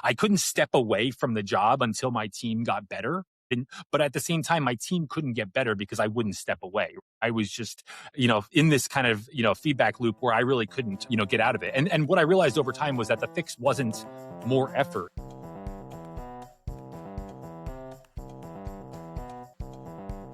I couldn't step away from the job until my team got better. But at the same time, my team couldn't get better because I wouldn't step away. I was just, in this kind of, feedback loop where I really couldn't, get out of it. And what I realized over time was that the fix wasn't more effort.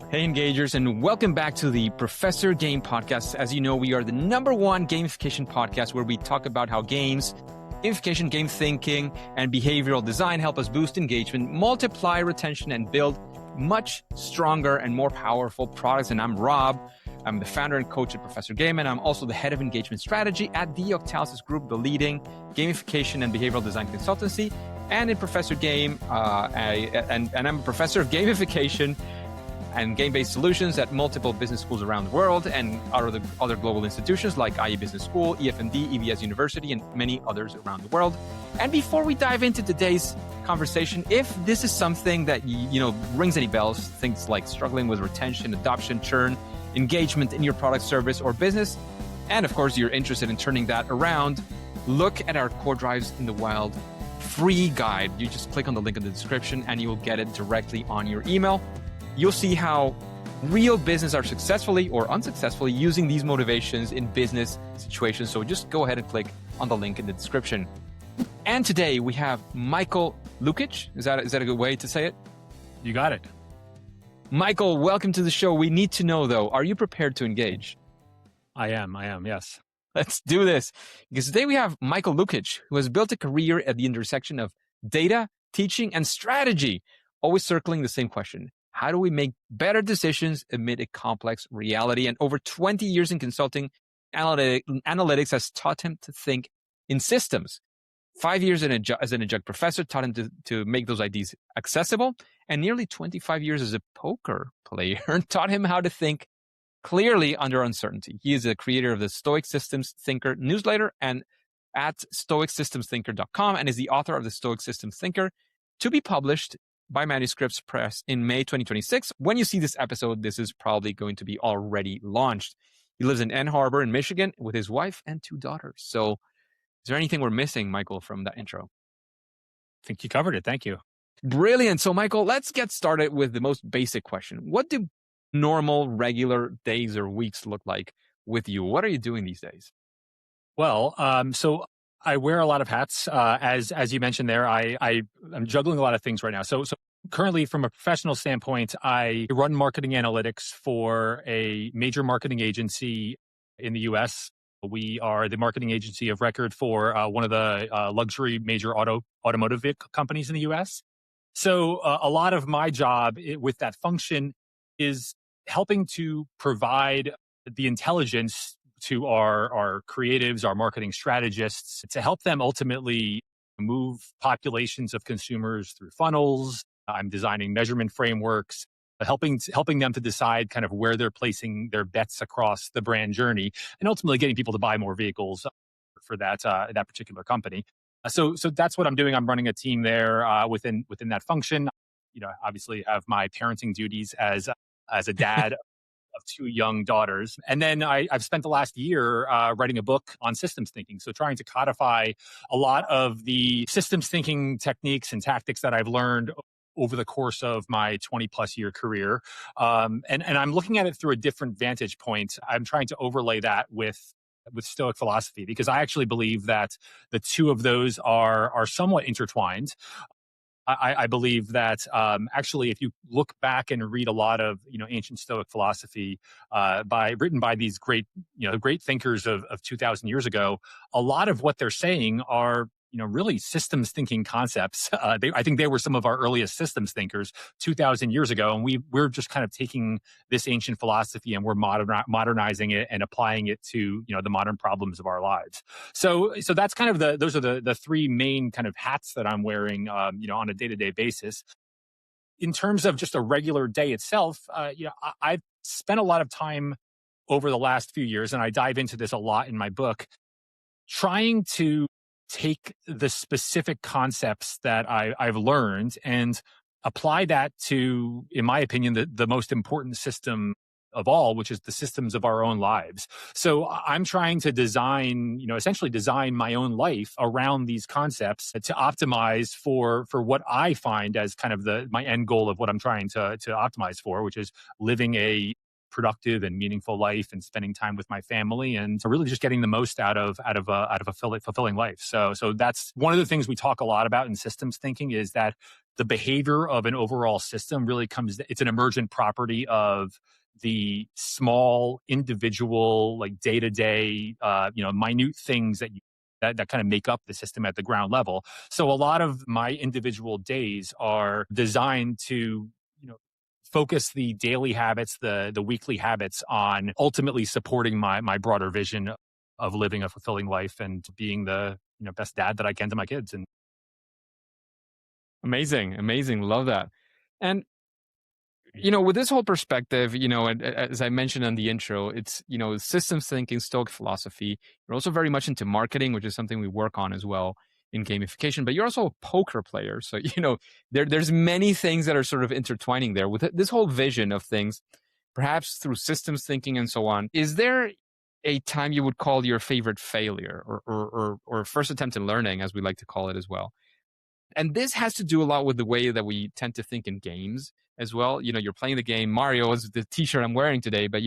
Hey, Engagers, and welcome back to the Professor Game Podcast. As you know, we are the #1 gamification podcast where we talk about how games, gamification, game thinking, and behavioral design help us boost engagement, multiply retention, and build much stronger and more powerful products. And I'm Rob. I'm the founder and coach at Professor Game, and I'm also the head of engagement strategy at the Octalysis Group, the leading gamification and behavioral design consultancy. And in Professor Game, I'm a professor of gamification and game-based solutions at multiple business schools around the world and other global institutions like IE Business School, EFMD, EBS University, and many others around the world. And before we dive into today's conversation, if this is something that rings any bells, things like struggling with retention, adoption, churn, engagement in your product, service, or business, and of course you're interested in turning that around, look at our Core Drives in the Wild free guide. You just click on the link in the description and you will get it directly on your email. You'll see how real business are successfully or unsuccessfully using these motivations in business situations. So just go ahead and click on the link in the description. And today we have Michael Lukich. Is that a good way to say it? You got it. Michael, welcome to the show. We need to know, though, are you prepared to engage? I am, yes. Let's do this. Because today we have Michael Lukich, who has built a career at the intersection of data, teaching, and strategy, always circling the same question. How do we make better decisions amid a complex reality? And over 20 years in consulting, analytics has taught him to think in systems. 5 years as an adjunct professor taught him to make those ideas accessible. And nearly 25 years as a poker player taught him how to think clearly under uncertainty. He is the creator of the Stoic Systems Thinker newsletter and at stoicsystemsthinker.com and is the author of the Stoic Systems Thinker, to be published by Manuscripts Press in May 2026. When you see this episode, this is probably going to be already launched. He lives in Ann Arbor in Michigan with his wife and 2 daughters. So is there anything we're missing, Michael, from that intro? I think you covered it. Thank you. Brilliant. So, Michael, let's get started with the most basic question. What do normal, regular days or weeks look like with you? What are you doing these days? Well, so I wear a lot of hats. As you mentioned there, I'm juggling a lot of things right now. So currently, from a professional standpoint, I run marketing analytics for a major marketing agency in the U.S. We are the marketing agency of record for one of the luxury major automotive companies in the U.S. So a lot of my job with that function is helping to provide the intelligence to our creatives, our marketing strategists, to help them ultimately move populations of consumers through funnels. I'm designing measurement frameworks, helping them to decide kind of where they're placing their bets across the brand journey, and ultimately getting people to buy more vehicles for that particular company. So that's what I'm doing. I'm running a team there within that function. Obviously have my parenting duties as a dad of 2 young daughters. And then I've spent the last year writing a book on systems thinking. So trying to codify a lot of the systems thinking techniques and tactics that I've learned over the course of my 20-plus year career. And I'm looking at it through a different vantage point. I'm trying to overlay that with Stoic philosophy, because I actually believe that the two of those are somewhat intertwined. I believe that actually, if you look back and read a lot of ancient Stoic philosophy written by these great thinkers of 2,000 years ago, a lot of what they're saying are really systems thinking concepts. I think they were some of our earliest systems thinkers 2,000 years ago. And we're just kind of taking this ancient philosophy and we're modernizing it and applying it to, the modern problems of our lives. So that's kind of those are the 3 main kind of hats that I'm wearing, on a day-to-day basis. In terms of just a regular day itself, I've spent a lot of time over the last few years, and I dive into this a lot in my book, trying to take the specific concepts that I've learned and apply that to, in my opinion, the most important system of all, which is the systems of our own lives. So I'm trying to design, essentially design my own life around these concepts to optimize for what I find as kind of my end goal of what I'm trying to optimize for, which is living a productive and meaningful life and spending time with my family and really just getting the most out of a fulfilling life. So that's one of the things we talk a lot about in systems thinking, is that the behavior of an overall system really it's an emergent property of the small individual, like day-to-day, minute things that kind of make up the system at the ground level. So a lot of my individual days are designed to, focus the daily habits, the weekly habits on ultimately supporting my broader vision of living a fulfilling life and being the best dad that I can to my kids. And Amazing. Love that. And with this whole perspective, and as I mentioned on the intro, it's, systems thinking, Stoic philosophy. You're also very much into marketing, which is something we work on as well in gamification, but you're also a poker player. So, there's many things that are sort of intertwining there with this whole vision of things, perhaps through systems thinking and so on. Is there a time you would call your favorite failure or first attempt in learning, as we like to call it as well? And this has to do a lot with the way that we tend to think in games as well. You're playing the game. Mario is the t-shirt I'm wearing today, but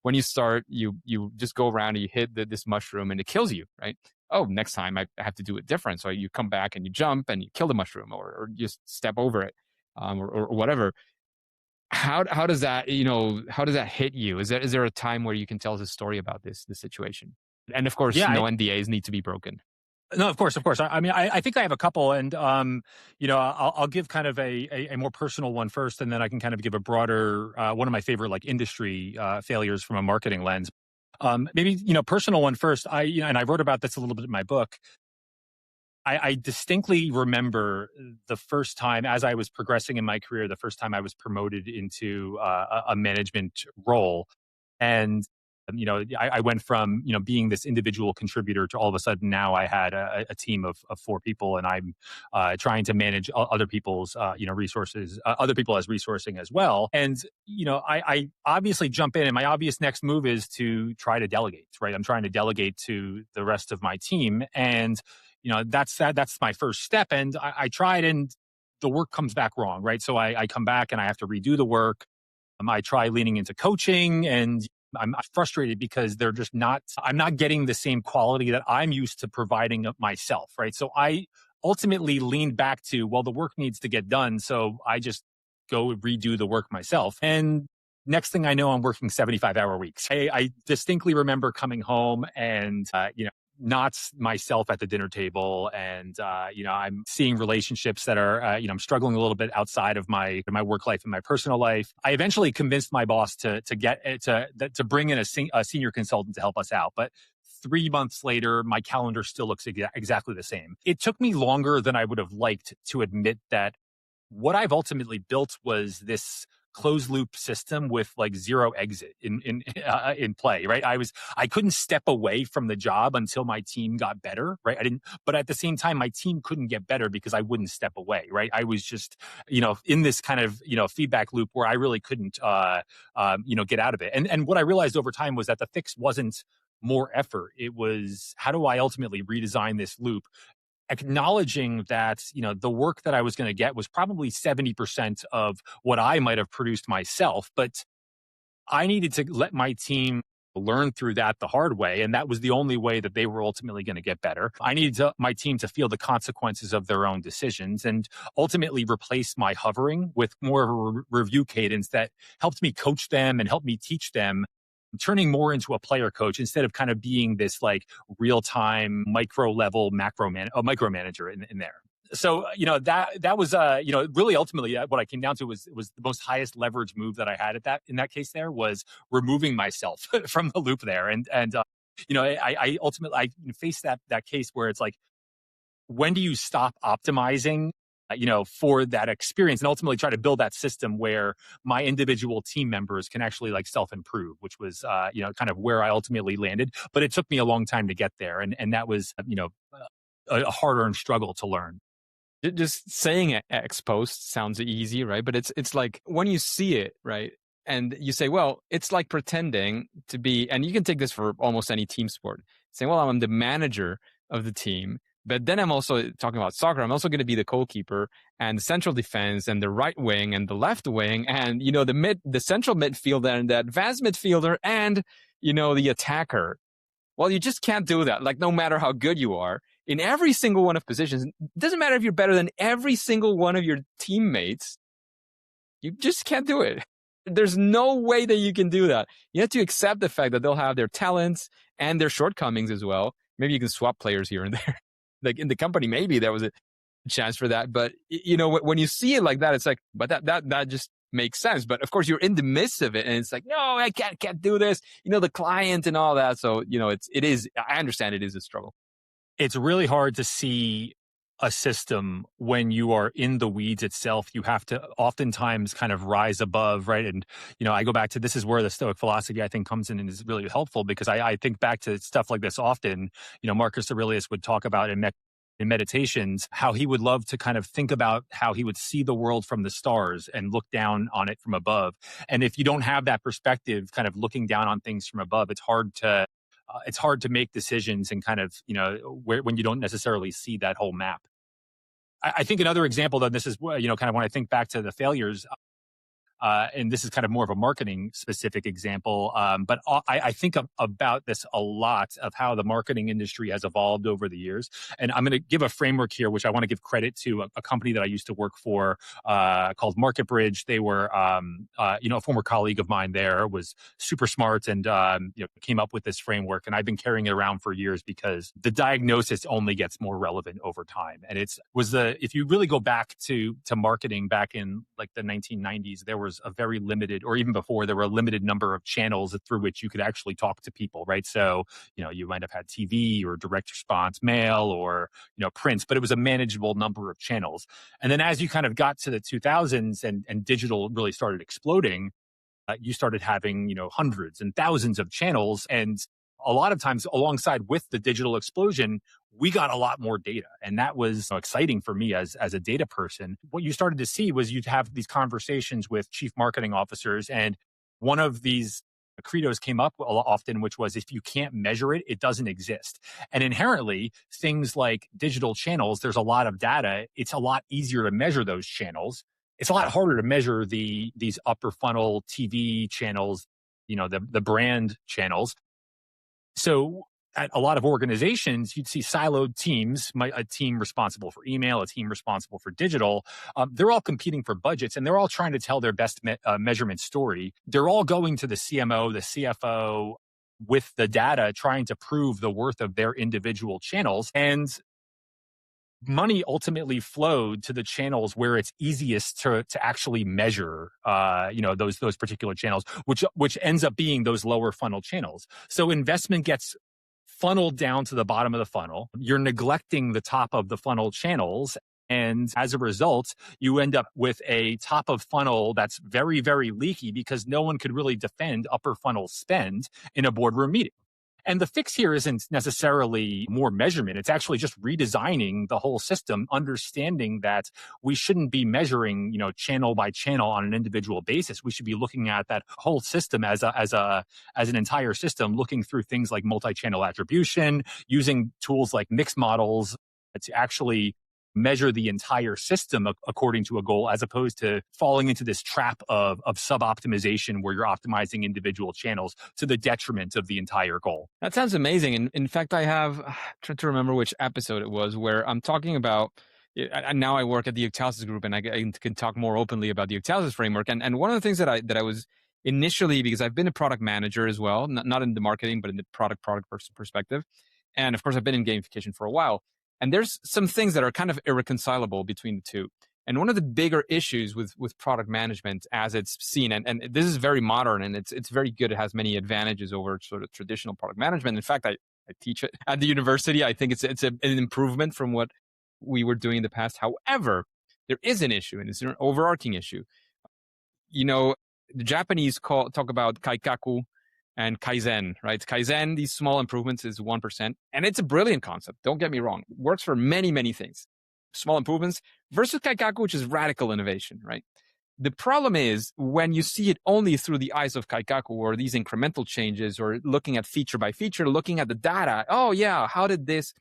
when you start, you just go around and you hit this mushroom and it kills you, right? Oh, next time I have to do it different. So you come back and you jump and you kill the mushroom or just step over it, or whatever. How does that, how does that hit you? Is there a time where you can tell us a story about this situation? And of course, yeah, NDAs need to be broken. No, of course. I mean, I think I have a couple, and I'll give kind of a more personal one first, and then I can kind of give a broader one of my favorite like industry failures from a marketing lens. Maybe personal one first. And I wrote about this a little bit in my book. I distinctly remember the first time, as I was progressing in my career, the first time I was promoted into a management role, and I went from, being this individual contributor to all of a sudden now I had a team of 4 people, and I'm trying to manage other people's, resources, other people as resourcing as well. And, I obviously jump in, and my obvious next move is to try to delegate, right? I'm trying to delegate to the rest of my team. And, that's my first step. And I tried, and the work comes back wrong, right? So I come back and I have to redo the work. I try leaning into coaching, and I'm frustrated because I'm not getting the same quality that I'm used to providing myself, right? So I ultimately leaned back to, well, the work needs to get done. So I just go redo the work myself. And next thing I know, I'm working 75-hour weeks. I distinctly remember coming home and, not myself at the dinner table. And, I'm seeing relationships that are, I'm struggling a little bit outside of my work life and my personal life. I eventually convinced my boss to bring in a senior consultant to help us out. But 3 months later, my calendar still looks exactly the same. It took me longer than I would have liked to admit that what I've ultimately built was this closed loop system with like zero exit in play, right? I couldn't step away from the job until my team got better, right? But at the same time, my team couldn't get better because I wouldn't step away, right? I was just, in this kind of, feedback loop where I really couldn't, get out of it. And what I realized over time was that the fix wasn't more effort. It was, how do I ultimately redesign this loop, acknowledging that, the work that I was going to get was probably 70% of what I might have produced myself, but I needed to let my team learn through that the hard way. And that was the only way that they were ultimately going to get better. I needed my team to feel the consequences of their own decisions, and ultimately replace my hovering with more of a review cadence that helped me coach them and helped me teach them, turning more into a player coach instead of kind of being this like real-time micro level micromanager in there. So, that was, really ultimately what I came down to was the most highest leverage move that I had in that case there was removing myself from the loop there. I ultimately faced that case where it's like, when do you stop optimizing, for that experience, and ultimately try to build that system where my individual team members can actually like self-improve, which was, kind of where I ultimately landed. But it took me a long time to get there. And that was, a hard-earned struggle to learn. Just saying it ex post sounds easy, right? But it's like when you see it, right? And you say, well, it's like pretending to be, and you can take this for almost any team sport, saying, well, I'm the manager of the team, but then I'm also talking about soccer. I'm also going to be the goalkeeper and the central defense and the right wing and the left wing and, the central midfielder and the advanced midfielder and, the attacker. Well, you just can't do that. Like, no matter how good you are in every single one of positions, it doesn't matter if you're better than every single one of your teammates. You just can't do it. There's no way that you can do that. You have to accept the fact that they'll have their talents and their shortcomings as well. Maybe you can swap players here and there. Like in the company, maybe there was a chance for that. But when you see it like that, it's like, but that just makes sense. But of course, you're in the midst of it, and it's like, no, I can't do this. The client and all that. So it is. I understand it is a struggle. It's really hard to see a system when you are in the weeds itself. You have to oftentimes kind of rise above, right? And, I go back to, this is where the Stoic philosophy, I think, comes in and is really helpful, because I think back to stuff like this often. Marcus Aurelius would talk about in meditations, how he would love to kind of think about how he would see the world from the stars and look down on it from above. And if you don't have that perspective, kind of looking down on things from above, it's hard to make decisions and kind of, when you don't necessarily see that whole map. I think another example, though, this is, kind of when I think back to the failures, and this is kind of more of a marketing specific example, but I think about this a lot, of how the marketing industry has evolved over the years. And I'm going to give a framework here, which I want to give credit to a company that I used to work for called Market Bridge. They were, a former colleague of mine there, was super smart and, came up with this framework. And I've been carrying it around for years because the diagnosis only gets more relevant over time. And if you really go back to marketing back in like the 1990s, there was a very limited, or even before, there were a limited number of channels through which you could actually talk to people, right? So, you might have had TV or direct response mail or, print, but it was a manageable number of channels. And then as you kind of got to the 2000s and digital really started exploding, you started having, hundreds and thousands of channels. And a lot of times alongside with the digital explosion, we got a lot more data. And that was exciting for me as a data person. What you started to see was you'd have these conversations with chief marketing officers. And one of these credos came up often, which was, if you can't measure it, it doesn't exist. And inherently, things like digital channels, there's a lot of data. It's a lot easier to measure those channels. It's a lot harder to measure these upper funnel TV channels, the brand channels. So at a lot of organizations, you'd see siloed teams, a team responsible for email, a team responsible for digital. They're all competing for budgets, and they're all trying to tell their best measurement story. They're all going to the CMO, the CFO with the data, trying to prove the worth of their individual channels. And money ultimately flowed to the channels where it's easiest to actually measure, those particular channels, which ends up being those lower funnel channels. So investment gets funneled down to the bottom of the funnel. You're neglecting the top of the funnel channels. And as a result, you end up with a top of funnel that's very, very leaky, because no one could really defend upper funnel spend in a boardroom meeting. And the fix here isn't necessarily more measurement. It's actually just redesigning the whole system, understanding that we shouldn't be measuring, channel by channel on an individual basis. We should be looking at that whole system as an entire system, looking through things like multi-channel attribution, using tools like mix models to actually measure the entire system according to a goal, as opposed to falling into this trap of sub-optimization where you're optimizing individual channels to the detriment of the entire goal. That sounds amazing. And in fact, I'm trying to remember which episode it was where I'm talking about, and now I work at the Octalysis group, and I can talk more openly about the Octalysis framework. And one of the things that I was initially, because I've been a product manager as well, not in the marketing, but in the product perspective. And of course, I've been in gamification for a while. And there's some things that are kind of irreconcilable between the two. And one of the bigger issues with product management as it's seen, and this is very modern and it's very good. It has many advantages over sort of traditional product management. In fact, I teach it at the university. I think it's an improvement from what we were doing in the past. However, there is an issue, and it's an overarching issue. The Japanese talk about kaikaku and Kaizen, right? Kaizen, these small improvements is 1%. And it's a brilliant concept. Don't get me wrong. It works for many, many things. Small improvements versus Kaikaku, which is radical innovation, right? The problem is when you see it only through the eyes of Kaikaku or these incremental changes or looking at feature by feature, looking at the data. Oh yeah, how did this?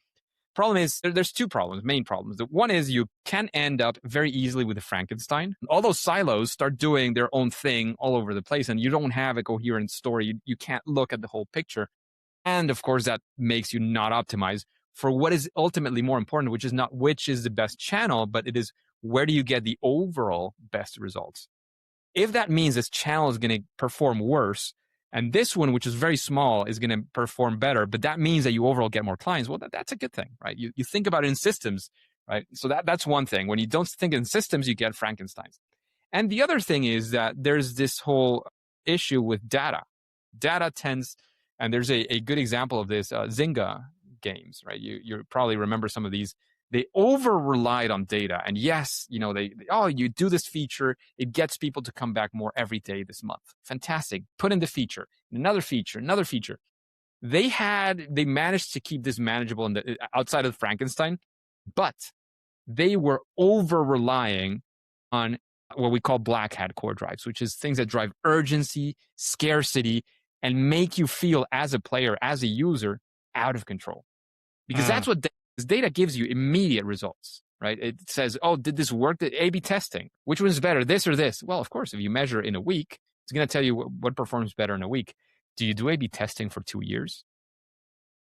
Problem is there's two problems, main problems. The one is you can end up very easily with a Frankenstein. All those silos start doing their own thing all over the place and you don't have a coherent story. You can't look at the whole picture. And of course, that makes you not optimize for what is ultimately more important, which is not which is the best channel, but it is where do you get the overall best results. If that means this channel is going to perform worse, and this one, which is very small, is going to perform better, but that means that you overall get more clients, well, that's a good thing, right? You think about it in systems, right? So that's one thing. When you don't think in systems, you get Frankensteins. And the other thing is that there's this whole issue with data. Data tends, and there's a good example of this, Zynga games, right? You probably remember some of these. They over-relied on data. And yes, you do this feature, it gets people to come back more every day this month. Fantastic. Put in the feature, another feature, another feature. They managed to keep this manageable outside of Frankenstein, but they were over-relying on what we call black hat core drives, which is things that drive urgency, scarcity, and make you feel as a player, as a user, out of control. Because that's what data gives you immediate results, right? It says, oh, did this work? The A/B testing, which one's better, this or this? Well, of course, if you measure in a week, it's going to tell you what performs better in a week. Do you do A/B testing for 2 years?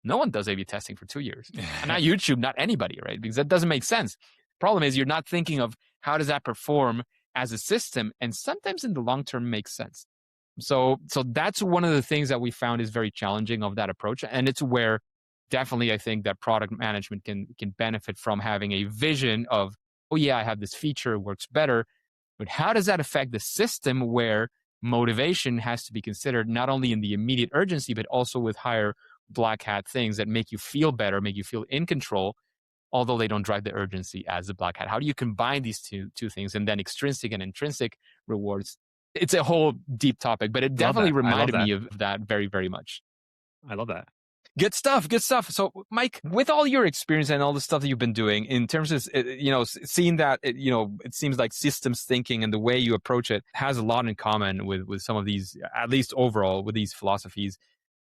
No one does A/B testing for 2 years. Not YouTube, not anybody, right? Because that doesn't make sense. Problem is you're not thinking of how does that perform as a system, and sometimes in the long term makes sense. So that's one of the things that we found is very challenging of that approach, and it's where definitely I think that product management can benefit from having a vision of, oh yeah, I have this feature, it works better, but how does that affect the system where motivation has to be considered not only in the immediate urgency, but also with higher black hat things that make you feel better, make you feel in control, although they don't drive the urgency as the black hat. How do you combine these two things, and then extrinsic and intrinsic rewards? It's a whole deep topic, but it definitely reminded me of that very, very much. I love that. Good stuff. Good stuff. So, Mike, with all your experience and all the stuff that you've been doing in terms of, seeing that, it seems like systems thinking and the way you approach it has a lot in common with some of these, at least overall, with these philosophies.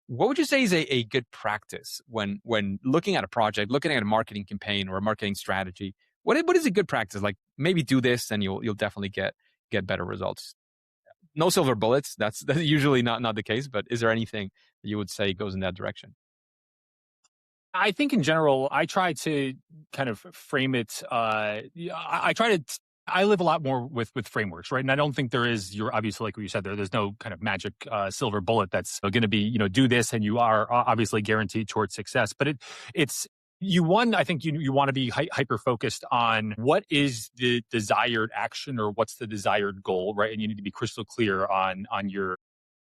What would you say is a good practice when looking at a project, looking at a marketing campaign or a marketing strategy? What is a good practice? Like maybe do this and you'll definitely get better results. No silver bullets. That's usually not the case. But is there anything that you would say goes in that direction? I think in general, I try to kind of frame it. I live a lot more with frameworks, right? And I don't think there is, you're obviously, like what you said, there's no kind of magic silver bullet that's going to be, do this and you are obviously guaranteed towards success. But I think you want to be hyper focused on what is the desired action or what's the desired goal, right? And you need to be crystal clear on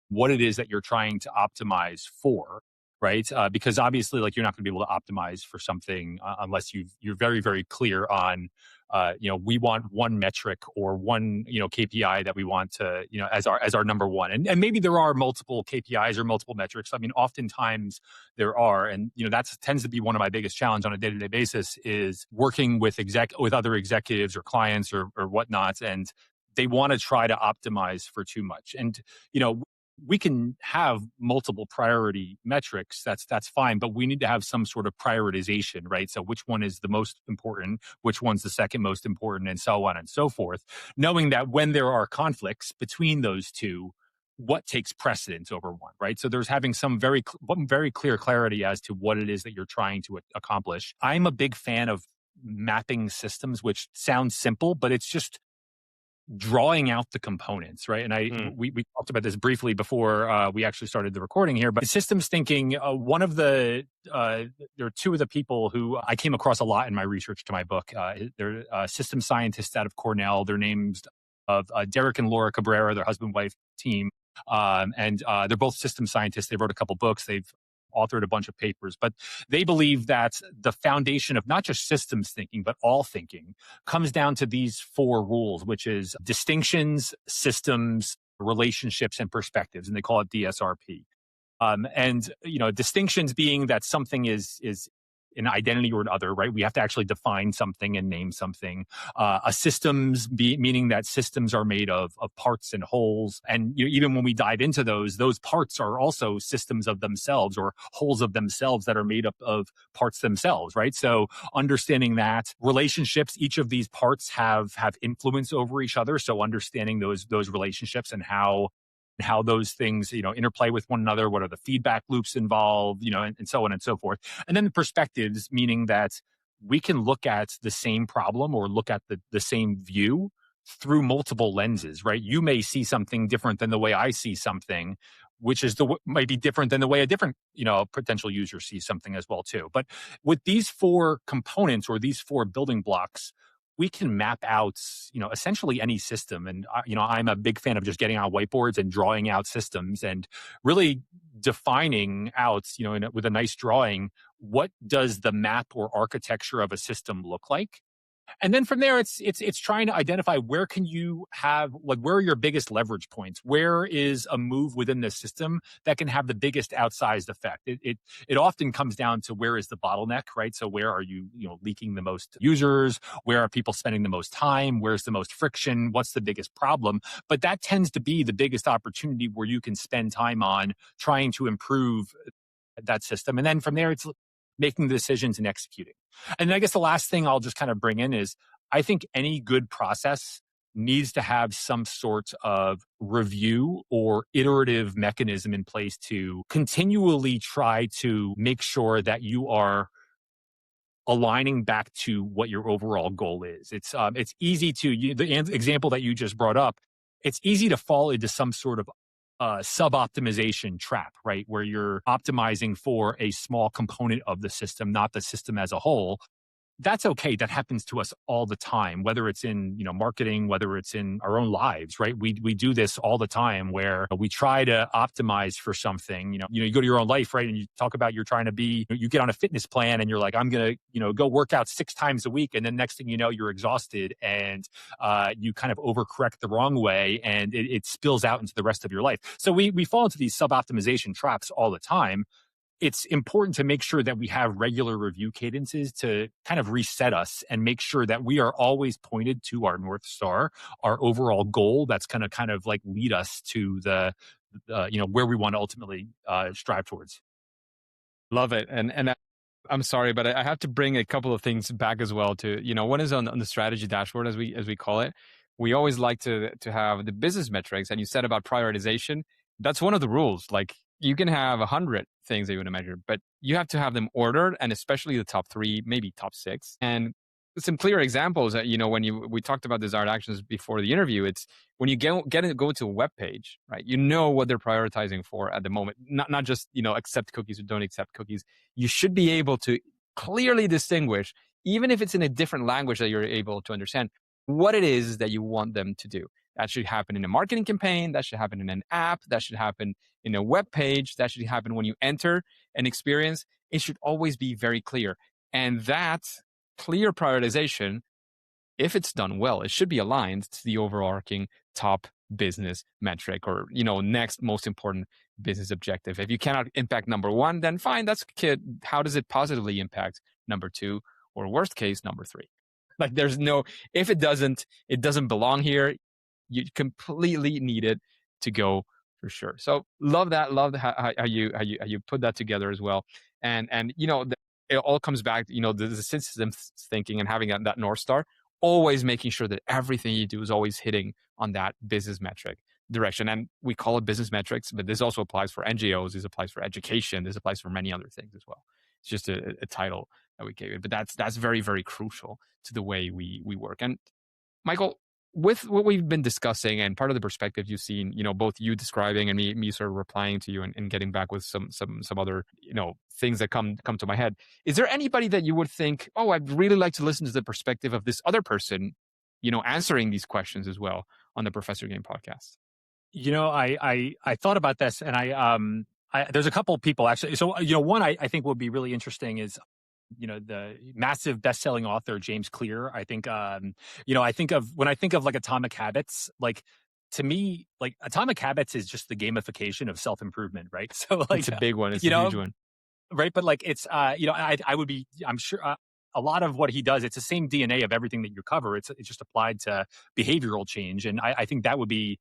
what it is that you're trying to optimize for. Right. Because obviously, like, you're not going to be able to optimize for something unless you're very, very clear on, we want one metric or one, KPI that we want to, as our number one. And maybe there are multiple KPIs or multiple metrics. I mean, oftentimes there are. And, that tends to be one of my biggest challenges on a day-to-day basis is working with other executives or clients or whatnot. And they want to try to optimize for too much. And, we can have multiple priority metrics. That's fine, but we need to have some sort of prioritization, right? So which one is the most important, which one's the second most important, and so on and so forth. Knowing that when there are conflicts between those two, what takes precedence over one, right? So there's having some very clear clarity as to what it is that you're trying to accomplish. I'm a big fan of mapping systems, which sounds simple, but it's just drawing out the components, right? And we talked about this briefly before we actually started the recording here, but systems thinking, there are two of the people who I came across a lot in my research to my book. They're system scientists out of Cornell. Their names of Derek and Laura Cabrera, their husband-wife team. And they're both system scientists. They wrote a couple books. They've authored a bunch of papers, but they believe that the foundation of not just systems thinking, but all thinking comes down to these 4 rules, which is distinctions, systems, relationships, and perspectives. And they call it DSRP. And, distinctions being that something is an identity or another, right? We have to actually define something and name something. A systems meaning that systems are made of parts and wholes. And even when we dive into those parts are also systems of themselves or wholes of themselves that are made up of parts themselves, right? So understanding that relationships, each of these parts have influence over each other. So understanding those relationships and how those things, interplay with one another, what are the feedback loops involved, and so on and so forth. And then the perspectives, meaning that we can look at the same problem or look at the same view through multiple lenses, right? You may see something different than the way I see something, which is might be different than the way a different, potential user sees something as well too. But with these four components or these four building blocks, we can map out, essentially any system. And, I'm a big fan of just getting on whiteboards and drawing out systems and really defining out, with a nice drawing, what does the map or architecture of a system look like? And then from there, it's trying to identify where can you have, like, where are your biggest leverage points? Where is a move within the system that can have the biggest outsized effect? It often comes down to where is the bottleneck, right? So where are you, leaking the most users? Where are people spending the most time? Where's the most friction? What's the biggest problem? But that tends to be the biggest opportunity where you can spend time on trying to improve that system. And then from there, it's making the decisions and executing. And I guess the last thing I'll just kind of bring in is I think any good process needs to have some sort of review or iterative mechanism in place to continually try to make sure that you are aligning back to what your overall goal is. It's easy to, the example that you just brought up, it's easy to fall into some sort of sub-optimization trap, right? Where you're optimizing for a small component of the system, not the system as a whole. That's okay. That happens to us all the time, whether it's in, marketing, whether it's in our own lives, right? We do this all the time where we try to optimize for something. You go to your own life, right? And you talk about you're trying to you get on a fitness plan and you're like, I'm going to, go work out 6 times a week. And then next thing you know, you're exhausted and you kind of overcorrect the wrong way and it spills out into the rest of your life. So we fall into these sub-optimization traps all the time. It's important to make sure that we have regular review cadences to kind of reset us and make sure that we are always pointed to our North Star, our overall goal that's going to kind of like lead us to the where we want to ultimately strive towards. Love it. And I'm sorry, but I have to bring a couple of things back as well to, one is on the strategy dashboard, as we call it. We always like to have the business metrics, and you said about prioritization. That's one of the rules. Like, you can have 100 things that you want to measure, but you have to have them ordered, and especially the top 3, maybe top 6. And some clear examples that, when we talked about desired actions before the interview, it's when you go to a web page, right? What they're prioritizing for at the moment, not just, accept cookies or don't accept cookies. You should be able to clearly distinguish, even if it's in a different language that you're able to understand, what it is that you want them to do. That should happen in a marketing campaign. That should happen in an app. That should happen in a web page. That should happen when you enter an experience. It should always be very clear. And that clear prioritization, if it's done well, it should be aligned to the overarching top business metric or, next most important business objective. If you cannot impact number 1, then fine, that's good. How does it positively impact number 2 or worst case, number 3? Like, if it doesn't belong here. You completely need it to go for sure. So love that. Love how you put that together as well. And it all comes back, the system thinking and having that North Star, always making sure that everything you do is always hitting on that business metric direction. And we call it business metrics, but this also applies for NGOs. This applies for education. This applies for many other things as well. It's just a title that we gave it, but that's very, very crucial to the way we work. And Michael, with what we've been discussing and part of the perspective you've seen, both you describing and me sort of replying to you and getting back with some other, things that come to my head. Is there anybody that you would think, oh, I'd really like to listen to the perspective of this other person, answering these questions as well on the Professor Game podcast? I thought about this and there's a couple of people actually. So, one I think would be really interesting is, the massive best-selling author, James Clear. I think, when I think of like Atomic Habits, like, to me, like, Atomic Habits is just the gamification of self-improvement, right? So, like, it's a big one. It's a huge one. right? But like I would be, I'm sure a lot of what he does, it's the same DNA of everything that you cover. It's just applied to behavioral change, and I think that would be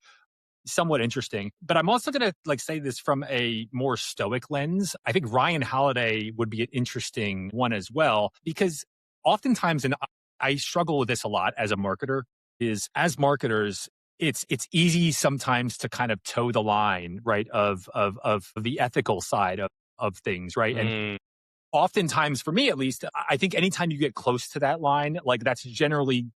somewhat interesting. But I'm also going to like say this from a more stoic lens. I think Ryan Holiday would be an interesting one as well, because oftentimes, and I struggle with this a lot as a marketer, is as marketers, it's easy sometimes to kind of toe the line, right, of the ethical side of things, right? And oftentimes, for me at least, I think anytime you get close to that line, like that's generally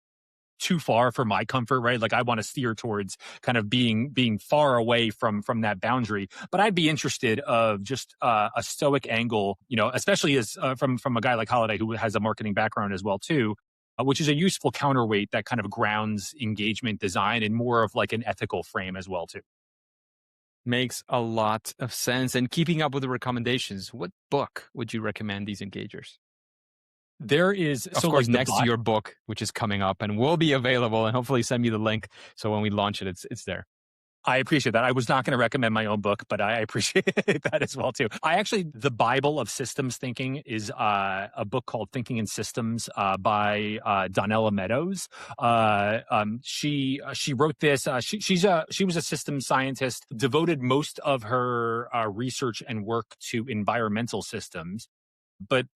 too far for my comfort, right? Like I want to steer towards kind of being far away from that boundary. But I'd be interested of just a stoic angle, especially as from a guy like Holiday who has a marketing background as well too, which is a useful counterweight that kind of grounds engagement design in more of like an ethical frame as well too. Makes a lot of sense. And keeping up with the recommendations, what book would you recommend these engagers? There is, Of so course, like next to your book, which is coming up and will be available, and hopefully send me the link so when we launch it, it's there. I appreciate that. I was not going to recommend my own book, but I appreciate that as well too. The Bible of Systems Thinking is a book called Thinking in Systems by Donella Meadows. She wrote this. She was a systems scientist, devoted most of her research and work to environmental systems. But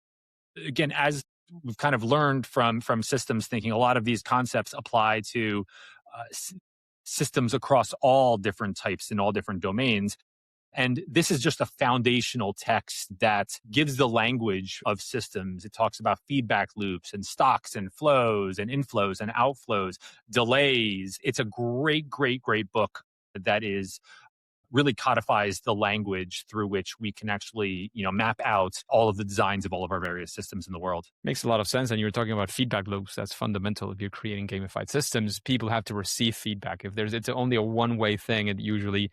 again, as we've kind of learned from systems thinking, a lot of these concepts apply to systems across all different types and all different domains. And this is just a foundational text that gives the language of systems. It talks about feedback loops and stocks and flows and inflows and outflows, delays. It's a great, great, great book that is really codifies the language through which we can actually, map out all of the designs of all of our various systems in the world. Makes a lot of sense. And you were talking about feedback loops. That's fundamental. If you're creating gamified systems, people have to receive feedback. If it's only a one-way thing, it usually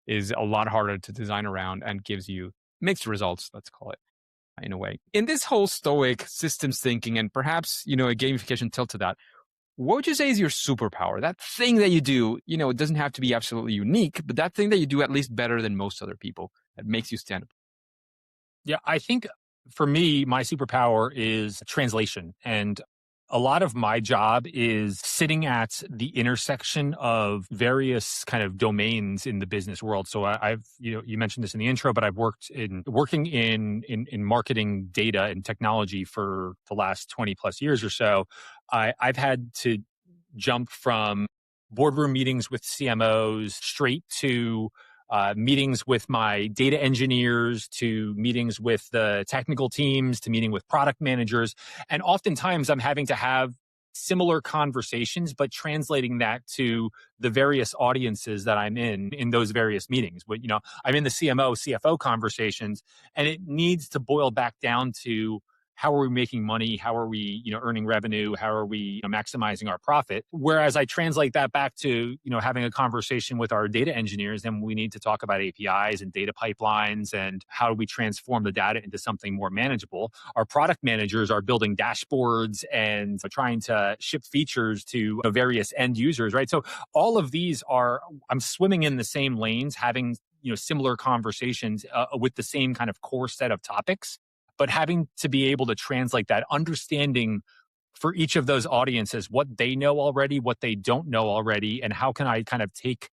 is a lot harder to design around and gives you mixed results, let's call it, in a way. In this whole stoic systems thinking and perhaps, a gamification tilt to that, what would you say is your superpower? That thing that you do, it doesn't have to be absolutely unique, but that thing that you do at least better than most other people that makes you stand up. Yeah, I think for me, my superpower is translation. And a lot of my job is sitting at the intersection of various kind of domains in the business world. So I've, you mentioned this in the intro, but I've working in marketing data and technology for the last 20 plus years or so. I've had to jump from boardroom meetings with CMOs straight to meetings with my data engineers, to meetings with the technical teams, to meeting with product managers. And oftentimes I'm having to have similar conversations, but translating that to the various audiences that I'm in those various meetings. But, I'm in the CMO, CFO conversations, and it needs to boil back down to how are we making money? How are we, earning revenue? How are we maximizing our profit? Whereas I translate that back to, having a conversation with our data engineers, then we need to talk about APIs and data pipelines and how do we transform the data into something more manageable. Our product managers are building dashboards and trying to ship features to various end users, right? So all of these I'm swimming in the same lanes, having, similar conversations with the same kind of core set of topics, but having to be able to translate that, understanding for each of those audiences what they know already, what they don't know already, and how can I kind of take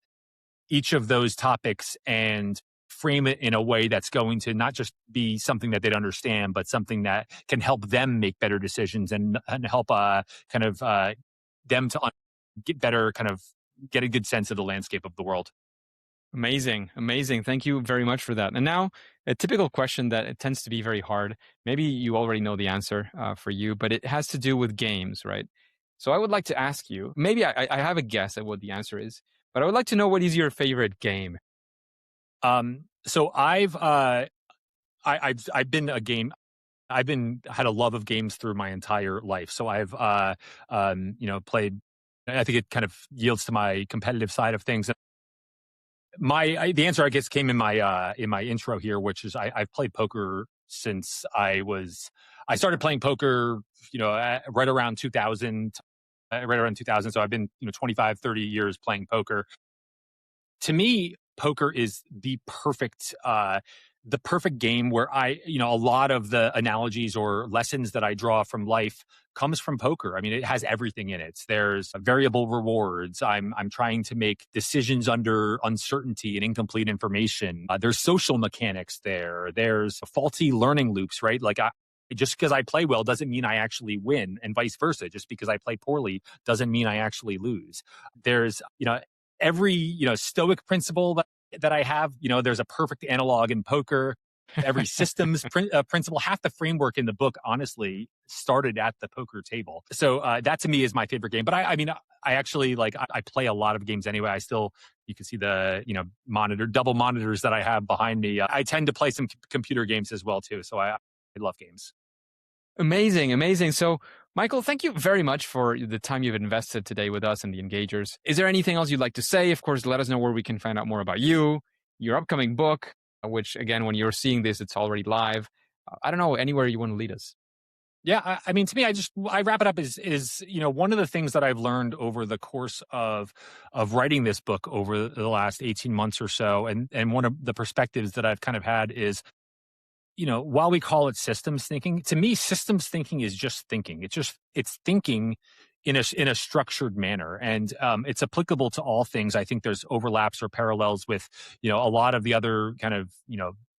each of those topics and frame it in a way that's going to not just be something that they'd understand, but something that can help them make better decisions and help them to get better, kind of get a good sense of the landscape of the world. Amazing. Amazing. Thank you very much for that. And now a typical question that it tends to be very hard. Maybe you already know the answer for you, but it has to do with games, right? So I would like to ask you, maybe I have a guess at what the answer is, but I would like to know what is your favorite game? So I've been a game. Had a love of games through my entire life. So I've played. I think it kind of yields to my competitive side of things. The answer I guess came in my intro here, which is I've played poker since I started playing poker, right around 2000. So I've been 25, 30 years playing poker. To me, poker is the perfect the perfect game where a lot of the analogies or lessons that I draw from life comes from poker. I mean, it has everything in it. There's variable rewards. I'm trying to make decisions under uncertainty and incomplete information. There's social mechanics there. There's faulty learning loops, right? Like just because I play well doesn't mean I actually win, and vice versa. Just because I play poorly doesn't mean I actually lose. There's, every, stoic principle that I have, there's a perfect analog in poker. Every systems principle, half the framework in the book, honestly, started at the poker table. So that to me is my favorite game. But I actually I play a lot of games anyway. You can see the, double monitors that I have behind me. I tend to play some computer games as well too. So I love games. Amazing, amazing. So, Michael, thank you very much for the time you've invested today with us and the Engagers. Is there anything else you'd like to say? Of course, let us know where we can find out more about you, your upcoming book, which, again, when you're seeing this, it's already live. I don't know, anywhere you want to lead us. Yeah, I mean, to me, I wrap it up is one of the things that I've learned over the course of writing this book over the last 18 months or so, and one of the perspectives that I've kind of had is, while we call it systems thinking, to me, systems thinking is just thinking. It's thinking in a structured manner, and it's applicable to all things. I think there's overlaps or parallels with, a lot of the other kind of,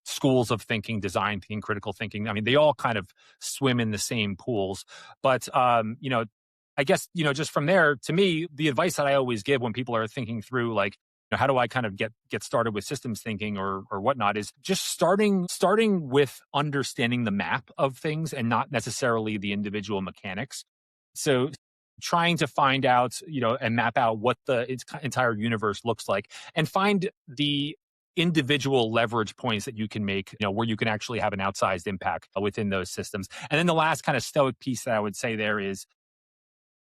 schools of thinking, design thinking, critical thinking. I mean, they all kind of swim in the same pools. But, I guess, just from there, to me, the advice that I always give when people are thinking through, like, how do I kind of get started with systems thinking or whatnot, is just starting with understanding the map of things and not necessarily the individual mechanics. So trying to find out, and map out what the entire universe looks like, and find the individual leverage points that you can make, where you can actually have an outsized impact within those systems. And then the last kind of stoic piece that I would say there is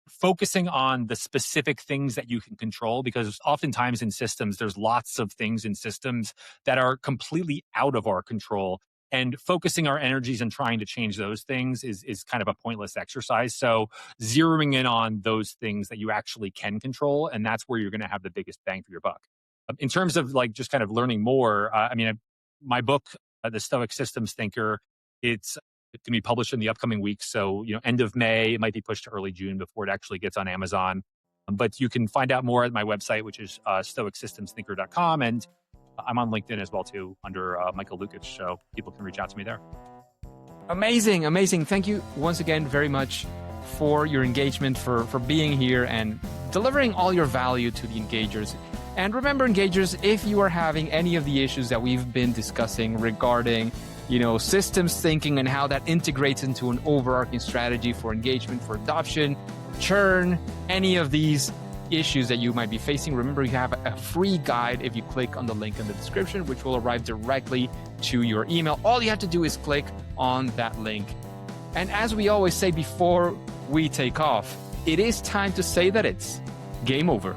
focusing on the specific things that you can control, because oftentimes in systems, there's lots of things in systems that are completely out of our control. And focusing our energies and trying to change those things is kind of a pointless exercise. So zeroing in on those things that you actually can control, and that's where you're going to have the biggest bang for your buck. In terms of just kind of learning more, my book, The Stoic Systems Thinker, it's going to be published in the upcoming weeks. So, end of May, it might be pushed to early June before it actually gets on Amazon. But you can find out more at my website, which is stoicsystemsthinker.com. And I'm on LinkedIn as well, too, under Michael Lukich. So people can reach out to me there. Amazing, amazing. Thank you once again very much for your engagement, for being here and delivering all your value to the Engagers. And remember, Engagers, if you are having any of the issues that we've been discussing regarding systems thinking and how that integrates into an overarching strategy for engagement, for adoption, churn, any of these issues that you might be facing, remember you have a free guide if you click on the link in the description, which will arrive directly to your email. All you have to do is click on that link. And as we always say before we take off, it is time to say that it's game over.